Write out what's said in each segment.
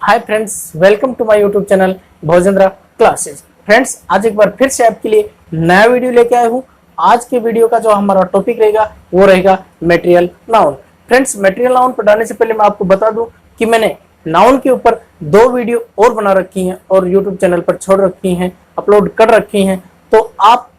Hi friends, welcome to my YouTube channel Bhojendra classes. Friends, आज एक बार फिर से आपके लिए नया वीडियो लेके आया हूँ। आज के वीडियो का जो हमारा टॉपिक रहेगा वो रहेगा material noun. Friends, material noun पर डालने से पहले मैं आपको बता दूं कि मैंने नाउन के ऊपर 2 वीडियो और बना रखी हैं और यूट्यूब चैनल पर छोड़ रखी हैं, अपलोड कर रखी हैं। तो आप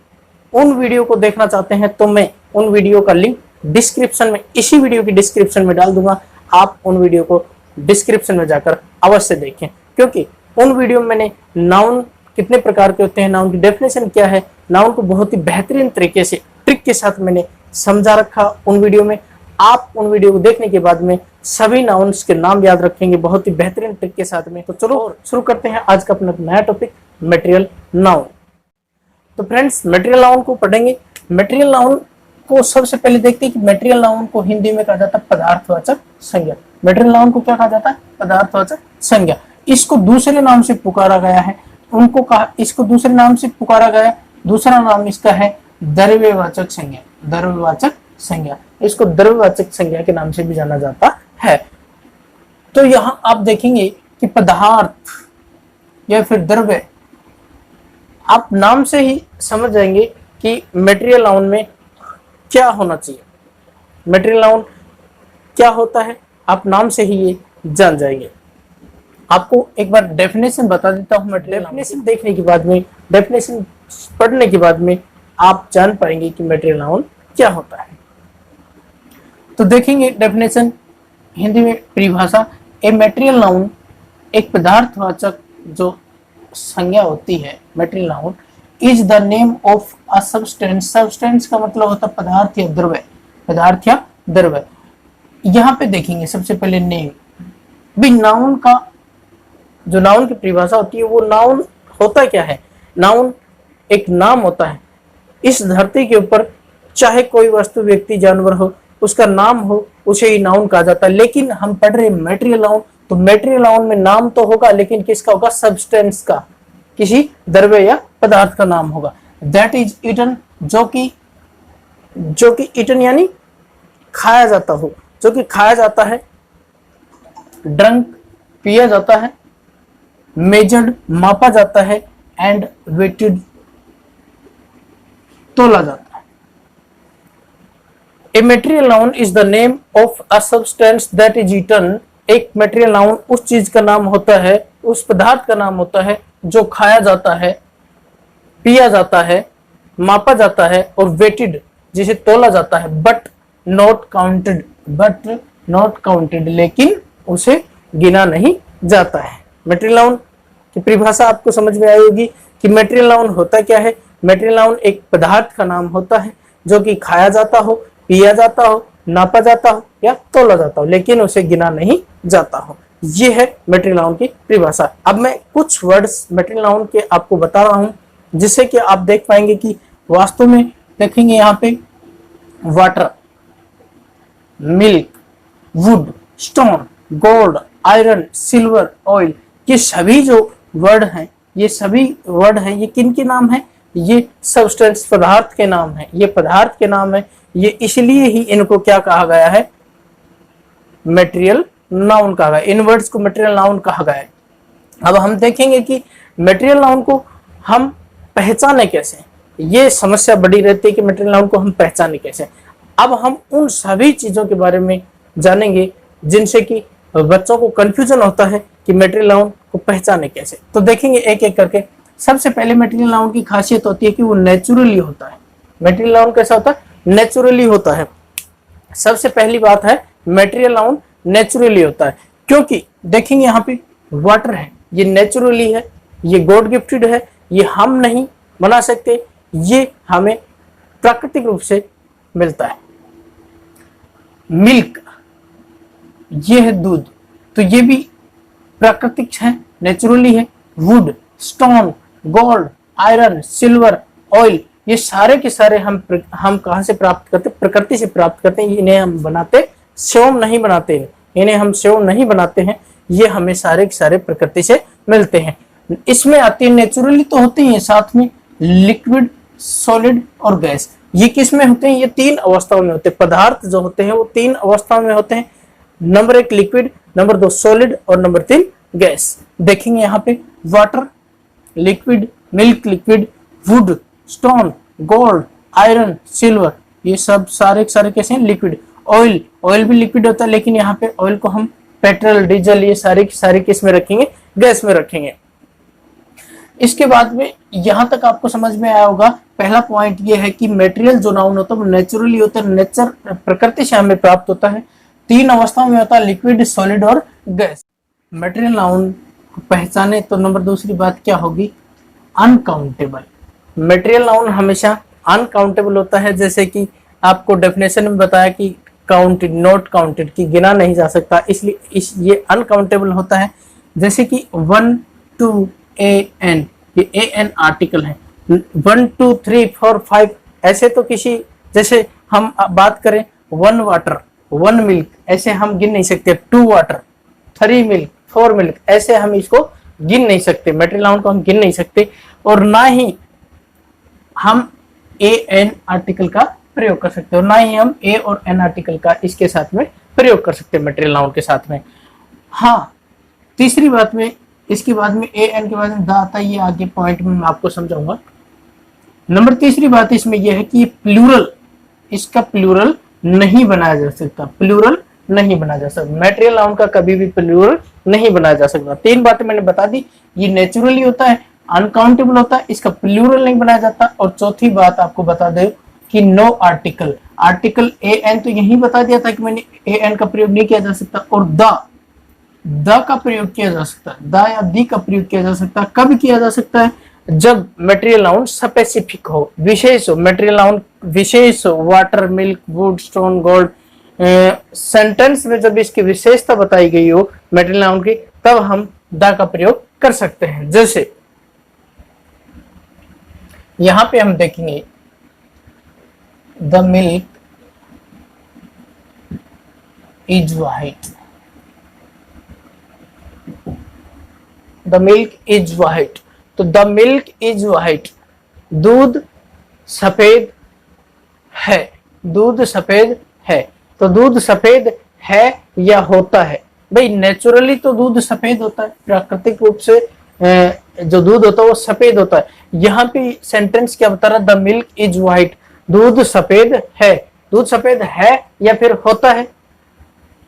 उन वीडियो को देखना चाहते हैं तो मैं उन वीडियो का लिंक डिस्क्रिप्शन में, इसी वीडियो की डिस्क्रिप्शन में डाल दूंगा। आप उन वीडियो को डिस्क्रिप्शन में जाकर अवश्य देखें, क्योंकि उन वीडियो में मैंने नाउन कितने प्रकार के होते हैं, नाउन की डेफिनेशन क्या है, नाउन को बहुत ही बेहतरीन तरीके से ट्रिक के साथ मैंने समझा रखा उन वीडियो में। आप उन वीडियो को देखने के बाद में सभी नाउन्स के नाम याद रखेंगे बहुत ही बेहतरीन ट्रिक के साथ में। तो चलो शुरू करते हैं आज का अपना नया टॉपिक, मटेरियल नाउन। तो फ्रेंड्स, मटेरियल नाउन को पढ़ेंगे। मटेरियल नाउन को सबसे पहले देखते हैं कि मटेरियल नाउन को हिंदी में कहा जाता है पदार्थवाचक संज्ञा। मटेरियल नाउन को क्या कहा जाता है? पदार्थवाचक संज्ञा। इसको दूसरे नाम से पुकारा गया है, इसको दूसरे नाम से पुकारा गया। दूसरा नाम इसका है द्रव्यवाचक संज्ञा। द्रव्यवाचक संज्ञा, इसको द्रव्यवाचक संज्ञा के नाम से भी जाना जाता है। तो यहाँ आप देखेंगे कि पदार्थ या फिर द्रव्य, आप नाम से ही समझ जाएंगे कि मटेरियल नाउन में क्या होना चाहिए, मटेरियल नाउन क्या होता है, आप नाम से ही ये जान जाएंगे। आपको एक बार डेफिनेशन बता देता हूं। डेफिनेशन देखने के बाद में, डेफिनेशन पढ़ने के बाद में आप जान पाएंगे कि मटेरियल नाउन क्या होता है। तो देखेंगे डेफिनेशन हिंदी में परिभाषा। ए मटेरियल नाउन एक पदार्थवाचक जो संज्ञा होती है, material noun is the name of a substance. Substance का मतलब होता है पदार्थ या द्रव्य, पदार्थ या द्रव्य। यहाँ पे देखेंगे सबसे पहले नेम भी। नाउन का जो नाउन की परिभाषा होती है वो नाउन होता क्या है? नाउन एक नाम होता है। इस धरती के ऊपर चाहे कोई वस्तु, व्यक्ति, जानवर हो, उसका नाम हो, उसे ही नाउन कहा जाता है। लेकिन हम पढ़ रहे मटेरियल नाउन, तो मटेरियल नाउन में नाम तो होगा, लेकिन किसका होगा? सब्सटेंस का, किसी द्रव्य या पदार्थ का नाम होगा। दैट इज ईटन, जो कि ईटन यानी खाया जाता हो, जो कि खाया जाता है। ड्रंक, पिया जाता है। मेजर्ड, मापा जाता है। एंड वेटेड, तोला जाता है। A material noun is the name of a substance that is eaten. एक मटेरियल नाउन उस चीज का नाम होता है, उस पदार्थ का नाम होता है जो खाया जाता है, पिया जाता है, मापा जाता है, और वेटेड जिसे तोला जाता है। But not counted, but not counted, लेकिन उसे गिना नहीं जाता है। मटेरियल नाउन की परिभाषा आपको समझ में आई होगी कि मटेरियल नाउन होता क्या है। मटेरियल नाउन एक पदार्थ का नाम होता है जो कि खाया जाता हो, पिया जाता हो, नापा जाता हो या तोला जाता हो, लेकिन उसे गिना नहीं जाता हो। ये है मटेरियल नाउन की परिभाषा। अब मैं कुछ वर्ड्स मटेरियल नाउन के आपको बता रहा हूं, जिससे कि आप देख पाएंगे कि वास्तव में देखेंगे यहाँ पे water, milk, would, stone, gold, iron, silver, oil, ये सभी जो वर्ड हैं, ये सभी वर्ड हैं, ये किन के नाम हैं? ये सब्सटेंस, पदार्थ के नाम हैं। ये पदार्थ के नाम है, ये इसलिए ही इनको क्या कहा गया है? मटेरियल नाउन कहा गया। इन वर्ड्स को मटेरियल नाउन कहा गया है। अब हम देखेंगे कि मटेरियल नाउन को हम पहचाने कैसे। ये समस्या बड़ी रहती है कि मटेरियल नाउन को हम पहचाने कैसे। अब हम उन सभी चीजों के बारे में जानेंगे जिनसे कि बच्चों को कंफ्यूजन होता है कि मटेरियल नाउन को पहचाने कैसे। तो देखेंगे एक एक करके। सबसे पहले मटेरियल नाउन की खासियत होती है कि वो नेचुरली होता है। मटेरियल नाउन कैसा होता है? नेचुरली होता है। सबसे पहली बात है मटेरियल नाउन नेचुरली होता है, क्योंकि देखेंगे यहाँ पे वाटर है, ये नेचुरली है, ये गॉड गिफ्टेड है, ये हम नहीं बना सकते, ये हमें प्राकृतिक रूप से मिलता है। मिल्क, ये है दूध, तो ये भी प्राकृतिक है, नेचुरली है। Would, stone, gold, iron, silver, oil, ये सारे के सारे हम कहां से प्राप्त करते? प्रकृति से प्राप्त करते हैं। इन्हें हम बनाते स्वयं नहीं बनाते हैं, इन्हें हम स्वयं नहीं बनाते हैं, ये हमें सारे के सारे प्रकृति से मिलते हैं। इसमें आती है नेचुरली तो होते हैं, साथ में लिक्विड, सॉलिड और गैस। ये किस में होते हैं? ये 3 अवस्थाओं में होते हैं। पदार्थ जो होते हैं वो 3 अवस्थाओं में होते हैं। नंबर 1 लिक्विड, नंबर 2 सॉलिड और नंबर 3 गैस। देखेंगे यहाँ पे water, liquid, milk liquid, would, stone, gold, iron, silver, ये सब सारे सारे कैसे हैं? लिक्विड। ऑयल, ऑयल भी लिक्विड होता है, लेकिन यहाँ पे ऑयल को हम पेट्रोल, डीजल, ये सारी सारी किस में रखेंगे? गैस में रखेंगे। इसके बाद में यहां तक आपको समझ में आया होगा। पहला पॉइंट ये है कि मटेरियल जो नाउन होता है वो नेचुरली होता है, नेचर प्रकृति से हमें प्राप्त होता है। 3 अवस्थाओं में होता है, लिक्विड, सॉलिड और गैस। मटेरियल नाउन को पहचाने तो नंबर दूसरी बात क्या होगी? अनकाउंटेबल। मटेरियल नाउन हमेशा अनकाउंटेबल होता है, जैसे कि आपको डेफिनेशन में बताया कि काउंटेड, नॉट काउंटेड, की गिना नहीं जा सकता, इसलिए ये अनकाउंटेबल होता है। जैसे कि 1 2 AN, ये AN आर्टिकल है। 1 2 3 4 5 ऐसे तो किसी, जैसे हम बात करें 1 वाटर, 1 मिल्क, ऐसे हम गिन नहीं सकते। 2 वाटर, 3 मिल्क, 4 मिल्क, ऐसे हम इसको गिन नहीं सकते। मटेरियल नाउन को हम गिन नहीं सकते, और ना ही हम AN आर्टिकल का प्रयोग कर सकते, और ना ही हम A और N आर्टिकल का इसके साथ में प्रयोग कर सकते मटेरियल नाउन के साथ में। हाँ, तीसरी बात में, इसके बाद में AN के बाद में द आता है, ये आगे पॉइंट में मैं आपको समझाऊंगा। नंबर तीसरी बात इसमें यह है कि प्लूरल, इसका प्लूरल नहीं बनाया जा सकता, प्लूरल नहीं बनाया जा सकता। मटेरियल नाउन का कभी भी प्लूरल नहीं बनाया जा सकता। 3 बातें मैंने बता दी, ये नेचुरली होता है, अनकाउंटेबल होता है, इसका प्लूरल नहीं बनाया जाता। और चौथी बात आपको बता दे कि नो आर्टिकल, आर्टिकल AN तो यही बता दिया था कि मैंने AN का प्रयोग नहीं किया जा सकता, और द का प्रयोग किया जा सकता है, द या दी का प्रयोग किया जा सकता है। कब किया जा सकता है? जब मटेरियल नाउन स्पेसिफिक हो, विशेष हो। मटेरियल नाउन विशेष हो, water, milk, would, stone, gold, sentence में जब इसकी विशेषता बताई गई हो मटेरियल नाउन की, तब हम द का प्रयोग कर सकते हैं। जैसे यहां पे हम देखेंगे the milk is white, the milk is white, तो द मिल्क इज वाइट, दूध सफेद है, दूध सफेद है। तो दूध सफेद है या होता है? भाई नेचुरली तो दूध सफेद होता है, प्राकृतिक रूप से जो दूध होता है वो सफेद होता है। यहाँ पे सेंटेंस क्या बता रहा है? द मिल्क इज वाइट, दूध सफेद है। दूध सफेद है या फिर होता है?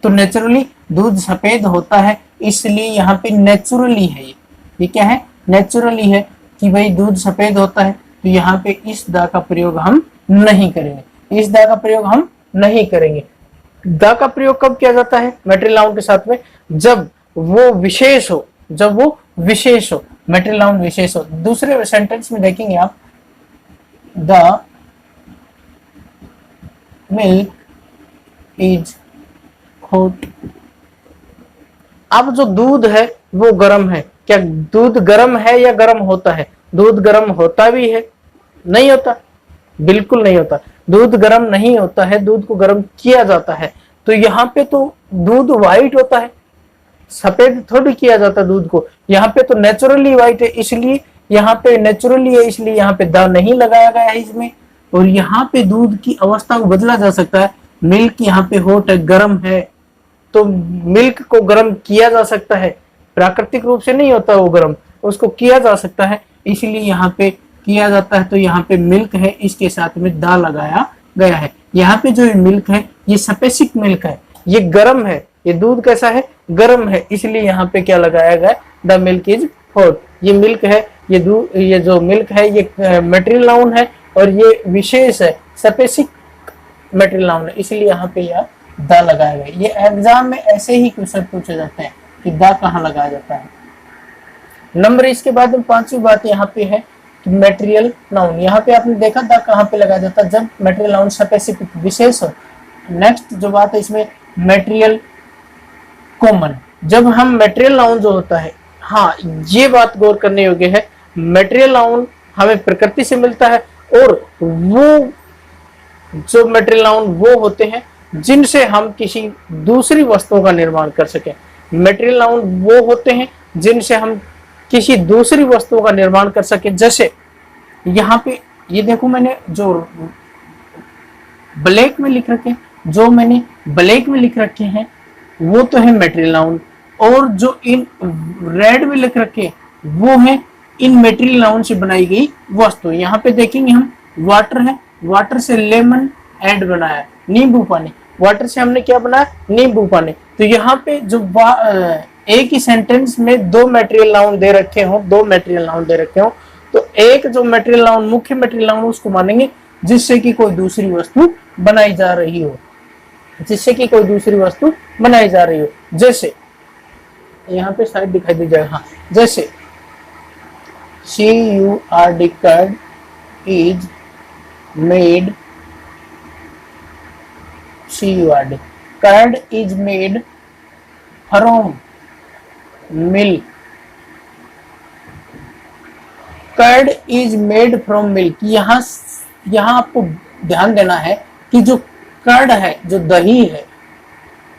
तो नेचुरली दूध सफेद होता है, इसलिए यहाँ पे नेचुरली है। ये क्या है? नेचुरली है कि भाई दूध सफेद होता है। तो यहाँ पे इस द का प्रयोग हम नहीं करेंगे, इस द का प्रयोग हम नहीं करेंगे। द का प्रयोग कब किया जाता है मटेरियल नाउन के साथ में? जब वो विशेष हो, जब वो विशेष हो, मटेरियल नाउन विशेष हो। दूसरे सेंटेंस में देखेंगे आप, द मिल्क इज हॉट। अब जो दूध है वो गर्म है। क्या दूध गर्म है या गर्म होता है? दूध गर्म होता भी है? नहीं होता, बिल्कुल नहीं होता। दूध गर्म नहीं होता है, दूध को गर्म किया जाता है। तो यहाँ पे तो दूध व्हाइट होता है, सफेद थोड़ी किया जाता दूध को। यहाँ पे तो नेचुरली व्हाइट है, इसलिए यहाँ पे नेचुरली है, इसलिए यहाँ पे द नहीं लगाया गया है इसमें। और यहाँ पे दूध की अवस्था को बदला जा सकता है। मिल्क यहाँ पे हॉट है, गर्म है, तो मिल्क को गर्म किया जा सकता है। प्राकृतिक रूप से नहीं होता वो गर्म, उसको किया जा सकता है, इसलिए यहाँ पे किया जाता है। तो यहाँ पे मिल्क है, इसके साथ में द लगाया गया है। यहाँ पे जो मिल्क है ये स्पेसिफिक मिल्क है, ये गर्म है। ये दूध कैसा है? गर्म है, इसलिए यहाँ पे क्या लगाया गया? The milk is hot. ये मिल्क है, ये दूध, ये जो मिल्क है ये मटेरियल नाउन है, और ये विशेष है, स्पेसिफिक मटेरियल नाउन है, इसलिए यहाँ पे यह द लगाया गया। ये एग्जाम में ऐसे ही क्वेश्चन पूछे जाते हैं कि द कहाँ लगाया जाता है। नंबर इसके बाद में 5वीं बात यहाँ पे है कि मटेरियल नाउन। यहाँ पे आपने देखा द कहाँ पे लगाया जाता है? जब मटेरियल नाउन स्पेसिफिक विशेष हो। नेक्स्ट जो बात है इसमें मटेरियल कॉमन। जब हम मटेरियल नाउन जो होता है, हाँ ये बात गौर करने योग्य है, मटेरियल नाउन हमें प्रकृति से मिलता है, और वो जो मटेरियल नाउन वो होते हैं जिनसे हम किसी दूसरी वस्तुओं का निर्माण कर सकें। मटेरियल नाउन वो होते हैं जिनसे हम किसी दूसरी वस्तुओं का निर्माण कर सकें। जैसे यहाँ पे ये देखो, मैंने जो ब्लैक में लिख रखे हैं, जो मैंने ब्लैक में लिख रखे हैं वो तो है मटेरियल नाउन। और जो इन रेड में लिख रखे वो है इन मेटेरियल नाउन से बनाई गई वस्तु। यहाँ पे देखेंगे हम वाटर है, वाटर से लेमन एड बनाया, नींबू पानी। वाटर से हमने क्या बनाया, नींबू पानी। तो यहाँ पे जो एक ही सेंटेंस में दो मटेरियल नाउन दे रखे हो, दो मटेरियल नाउन दे रखे हो, तो एक जो मटेरियल नाउन मुख्य मटेरियल नाउन उसको मानेंगे जिससे कि कोई दूसरी वस्तु बनाई जा रही हो, जिससे कि कोई दूसरी वस्तु बनाई जा रही हो। जैसे यहाँ पे शायद दिखाई दे जाएगा, हाँ, जैसे CURD curd is made, CURD curd is made from milk, curd is made from milk. यहाँ आपको ध्यान देना है कि जो कर्ड है, जो दही है,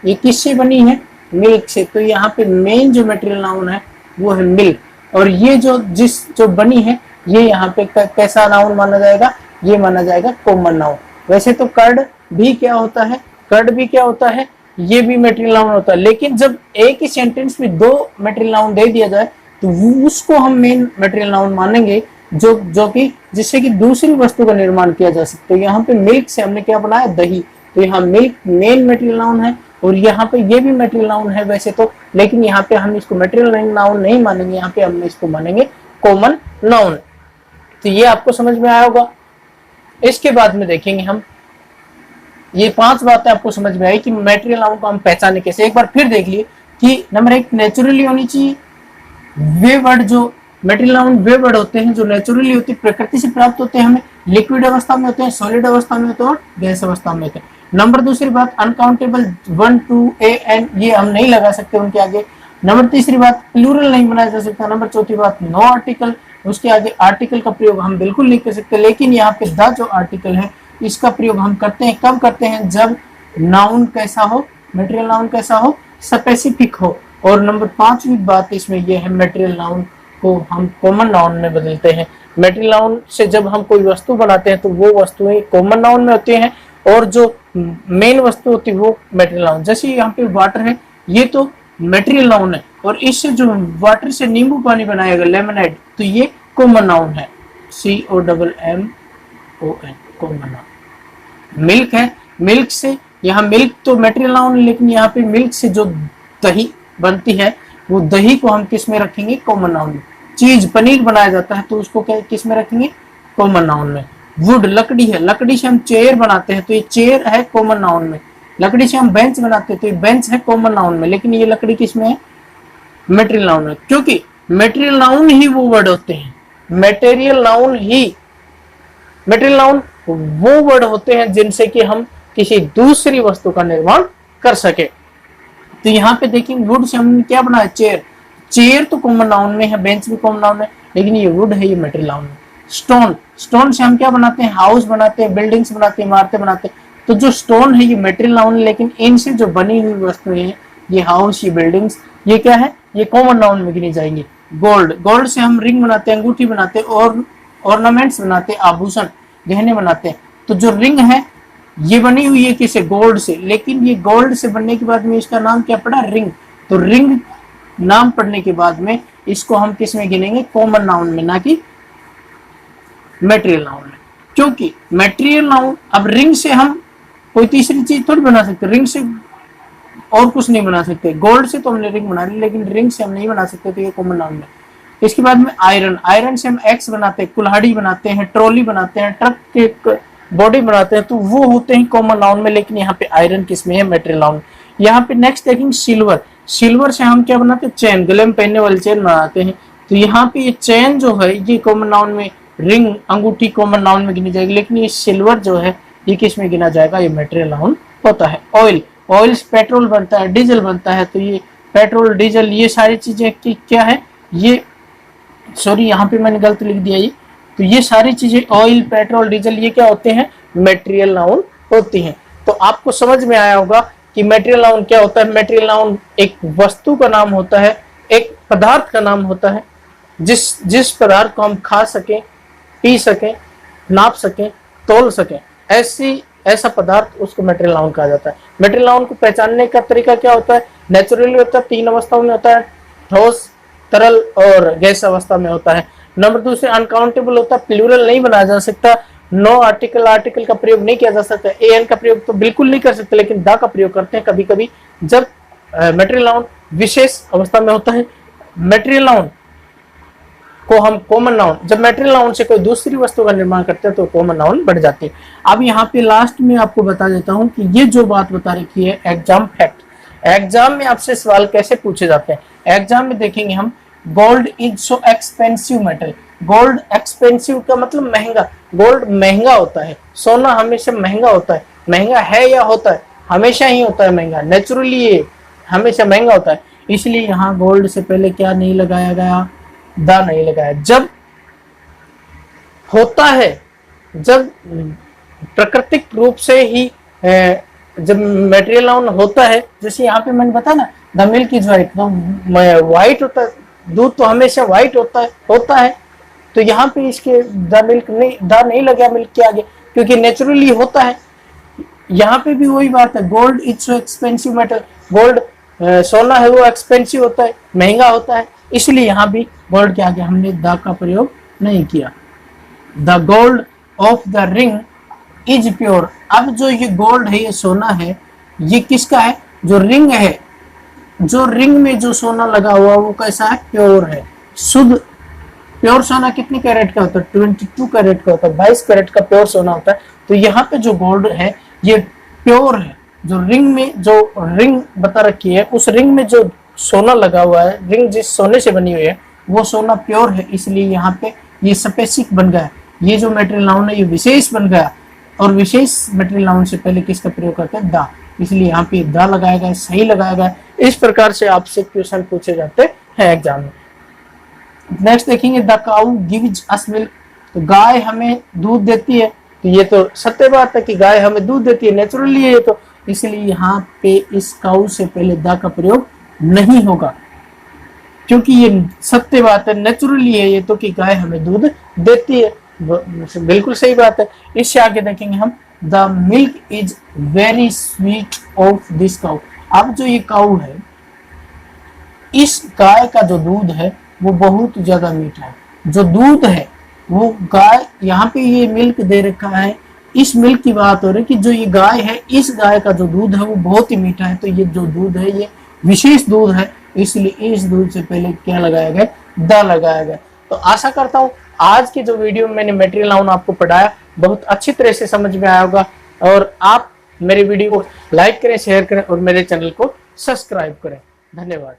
ये किससे बनी है, मिल्क से। तो यहाँ पे मेन जो मटेरियल नाउन है वो है मिल्क, और ये जो बनी है ये यहाँ पे कैसा नाउन माना जाएगा, ये माना जाएगा कॉमन नाउन। वैसे तो कर्ड भी क्या होता है, कर्ड भी क्या होता है, ये भी मटेरियल नाउन होता है, लेकिन जब एक ही सेंटेंस में दो मटेरियल नाउन दे दिया जाए तो उसको हम मेन मटेरियल नाउन मानेंगे, जो कि जिससे कि दूसरी वस्तु का निर्माण किया जा सकता है। यहाँ पे मिल्क से हमने क्या बनाया, दही। तो यहाँ मिल्क मेन मटेरियल नाउन है, और यहाँ पे ये भी मटेरियल नाउन है वैसे तो, लेकिन यहाँ पे हम इसको मटेरियल नाउन नहीं मानेंगे, यहाँ पे हम इसको मानेंगे कॉमन नाउन। तो ये आपको समझ में आया होगा। इसके बाद में देखेंगे हम, ये 5 बातें आपको समझ में आई कि मटेरियल नाउन को हम पहचाने कैसे। एक बार फिर देख लिए कि नंबर 1 नेचुरली होनी चाहिए। वे वर्ड जो मटेरियल नाउन वे वर्ड होते हैं जो नेचुरली होते हैं, प्रकृति से प्राप्त होते हैं, हमें लिक्विड अवस्था में होते हैं, सॉलिड अवस्था में होते हैं और गैस अवस्था में होते हैं। नंबर दूसरी बात, अनकाउंटेबल 1 2 AN ये हम नहीं लगा सकते उनके आगे। नंबर तीसरी बात, प्लूरल नहीं बनाया जा सकता। नंबर चौथी बात, नो आर्टिकल, उसके आगे आर्टिकल का प्रयोग हम बिल्कुल नहीं कर सकते, लेकिन यहाँ पे द जो आर्टिकल है इसका प्रयोग हम करते हैं। कब करते हैं, जब नाउन कैसा हो, मटेरियल नाउन कैसा हो, स्पेसिफिक हो। और नंबर 5वीं बात इसमें यह है, मटेरियल नाउन को हम कॉमन नाउन में बदलते हैं। मटेरियल नाउन से जब हम कोई वस्तु बनाते हैं तो वो वस्तुएं कॉमन नाउन में होती हैं, और जो मेन वस्तु होती है वो मटेरियल नाउन। जैसे यहाँ पे वाटर है, ये तो मटेरियल नाउन है, और इससे जो वाटर से नींबू पानी बनाया गया, लेमनेड, तो ये कॉमन नाउन है, COMMON, कॉमन नाउन। मिल्क है, मिल्क से, यहाँ मिल्क तो मटेरियल नाउन है, लेकिन यहाँ पे मिल्क से जो दही बनती है वो दही को हम किस में रखेंगे, कॉमन नाउन में। चीज पनीर बनाया जाता है तो उसको क्या किस में रखेंगे, कॉमन नाउन में। वुड लकड़ी है, लकड़ी से हम चेयर बनाते हैं तो ये चेयर है कॉमन नाउन में। लकड़ी से हम बेंच बनाते हैं तो ये बेंच है कॉमन नाउन में, लेकिन ये लकड़ी किस में है, मटेरियल नाउन में। क्योंकि मटेरियल नाउन ही वो वर्ड होते हैं, मटेरियल नाउन वो वर्ड होते हैं जिनसे कि हम किसी दूसरी वस्तु का निर्माण कर सके। तो यहाँ पे देखिए वुड से हमने क्या बनाया, चेयर। चेयर तो कॉमन नाउन में है, बेंच भी कॉमन नाउन है, लेकिन ये वुड है, ये मटेरियल नाउन है। स्टोन से हम क्या बनाते हैं, हाउस बनाते हैं, बिल्डिंग्स बनाते हैं, इमारतें बनाते हैं। तो जो स्टोन है ये मटेरियल नाउन है, लेकिन इनसे जो बनी हुई वस्तुएं हैं, ये हाउस, ये बिल्डिंग्स, ये क्या है, ये कॉमन नाउन में गिनी जाएंगी। गोल्ड से हम रिंग बनाते हैं, अंगूठी बनाते हैं, और ऑर्नामेंट्स बनाते हैं, आभूषण, गहने बनाते हैं। तो जो रिंग है ये बनी हुई है किसे, गोल्ड से, लेकिन ये गोल्ड से बनने के बाद में इसका नाम क्या पड़ा, रिंग। तो रिंग नाम पढ़ने के बाद में इसको हम किस में गिनेंगे, कॉमन नाउन में, ना कि मटेरियल नाउन में। क्योंकि मटेरियल नाउन, अब रिंग से हम कोई तीसरी चीज थोड़ी बना सकते, रिंग से और कुछ नहीं बना सकते। गोल्ड से तो हमने रिंग बना ली, लेकिन रिंग से हम नहीं बना सकते, तो ये कॉमन नाउन में। इसके बाद में आयरन से हम एक्स बनाते हैं, कुल्हाड़ी बनाते हैं, ट्रॉली बनाते हैं, ट्रक के बॉडी बनाते हैं, तो वो होते हैं कॉमन नाउन में। लेकिन यहाँ पे आयरन किस में है, मटेरियल नाउन। यहाँ पे नेक्स्ट देखेंगे सिल्वर से हम क्या बनाते हैं, चेन, गले में पहनने वाली चेन बनाते हैं। तो यहाँ पे ये चेन जो है ये कॉमन नाउन में, रिंग, अंगूठी कॉमन नाउन में गिनी जाएगी, लेकिन ये सिल्वर जो है ये किस में गिना जाएगा, ये मटेरियल नाउन होता है। ऑयल से पेट्रोल बनता है, डीजल बनता है, तो ये पेट्रोल, डीजल, ये सारी चीजें की क्या है, ये सॉरी यहाँ पे मैंने गलत लिख दिया ये। तो ये सारी चीजें ऑयल, पेट्रोल, डीजल, ये क्या होते हैं, मटेरियल नाउन होती हैं। तो आपको समझ में आया होगा कि मटेरियल नाउन क्या होता है। मटेरियल नाउन एक वस्तु का नाम होता है, एक पदार्थ का नाम होता है, जिस पदार्थ को हम खा सकें, पी सकें, नाप सकें, तोल सकें, ऐसा पदार्थ उसको मेटेरियल नाउन कहा जाता है। मेटेरियल नाउन को पहचानने का तरीका क्या होता है? नेचुरली होता है, 3 अवस्थाओं में होता है, ठोस, तरल और गैस अवस्था में होता है। नंबर 2 से अनकाउंटेबल होता है, प्लूरल नहीं बनाया जा सकता, नो आर्टिकल का प्रयोग नहीं किया जा सकता, एन का प्रयोग तो बिल्कुल नहीं कर सकते, लेकिन द का प्रयोग करते हैं कभी कभी जब मेटेरियल नाउन विशेष अवस्था में होता है। मेटेरियल नाउन को हम कॉमन नाउन, जब मेटेरियल नाउन से कोई दूसरी वस्तु का निर्माण करते हैं तो कॉमन नाउन बढ़ जाती है। अब यहाँ पे लास्ट में आपको बता देता हूँ कि ये जो बात बता रखी है एग्जाम फैक्ट, एग्जाम में आपसे सवाल कैसे पूछे जाते हैं। एग्जाम में देखेंगे हम, gold is so expensive metal. Gold expensive का मतलब महंगा, गोल्ड महंगा होता है, सोना हमेशा महंगा होता है। महंगा है या होता है? हमेशा ही होता है महंगा, नेचुरली ये हमेशा महंगा होता है। इसलिए यहाँ गोल्ड से पहले क्या नहीं लगाया गया? द नहीं लगाया। जब होता है, जब प्राकृतिक रूप से ही जब मटेरियल नाउन होता है, जैसे यहाँ पे मैंने बताया ना, the milk is white, white होता है दूध, तो हमेशा व्हाइट होता है। तो यहाँ पे इसके द मिल्क नहीं, द नहीं लगा मिल्क के आगे, क्योंकि नेचुरली होता है। यहाँ पे भी वही बात है, gold is so expensive metal, gold सोना है वो एक्सपेंसिव होता है, महंगा होता है, इसलिए यहाँ भी गोल्ड के आगे हमने द का प्रयोग नहीं किया। The gold of the ring is pure. अब जो ये गोल्ड है, ये सोना है, ये किसका है? जो रिंग है, जो रिंग में जो सोना लगा हुआ वो कैसा है? प्योर है, शुद्ध। प्योर सोना कितने कैरेट का होता है? 22 कैरेट का होता है, 22 कैरेट का प्योर सोना होता है। तो यहाँ पे जो गोल्ड है ये प्योर है। जो रिंग में जो रिंग बता रखी है, उस रिंग में जो सोना लगा हुआ है, रिंग जिस सोने से बनी हुई है वो सोना प्योर है, इसलिए यहाँ पे ये स्पेसिफिक बन गया। ये जो मेटेरियल नाउन है ये विशेष बन गया, और विशेष मेटेरियल नाउन से पहले किसका प्रयोग करते हैं? द, इसलिए यहाँ पे द लगाया गया, सही लगाया गया। इस प्रकार से आपसे क्वेश्चन पूछे जाते हैं एग्जाम में। नेक्स्ट देखेंगे, the cow gives us milk. तो गाय हमें दूध देती है, तो ये तो सत्य बात है कि गाय हमें दूध देती है, नेचुरली है ये तो, इसलिए यहाँ पे इस काउ से पहले द का प्रयोग नहीं होगा, क्योंकि ये सत्य बात है, नेचुरली है ये तो कि गाय हमें दूध देती है, बिल्कुल सही बात है। इससे आगे देखेंगे हम, the milk is very sweet of this cow. अब जो ये काउ है, इस गाय का जो दूध है वो बहुत ज्यादा मीठा है। जो दूध है वो गाय, यहाँ पे ये मिल्क दे रखा है, इस मिल्क की बात हो रही है कि जो ये गाय है, इस गाय का जो दूध है वो बहुत ही मीठा है। तो ये जो दूध है ये विशेष दूध है, इसलिए इस दूध से पहले क्या लगाया गया? द लगाया गया। तो आशा करता हूँ आज की जो वीडियो में मैंने मेटेरियल नाउन आपको पढ़ाया बहुत अच्छी तरह से समझ में आया होगा, और आप मेरे वीडियो को लाइक करें, शेयर करें और मेरे चैनल को सब्सक्राइब करें। धन्यवाद।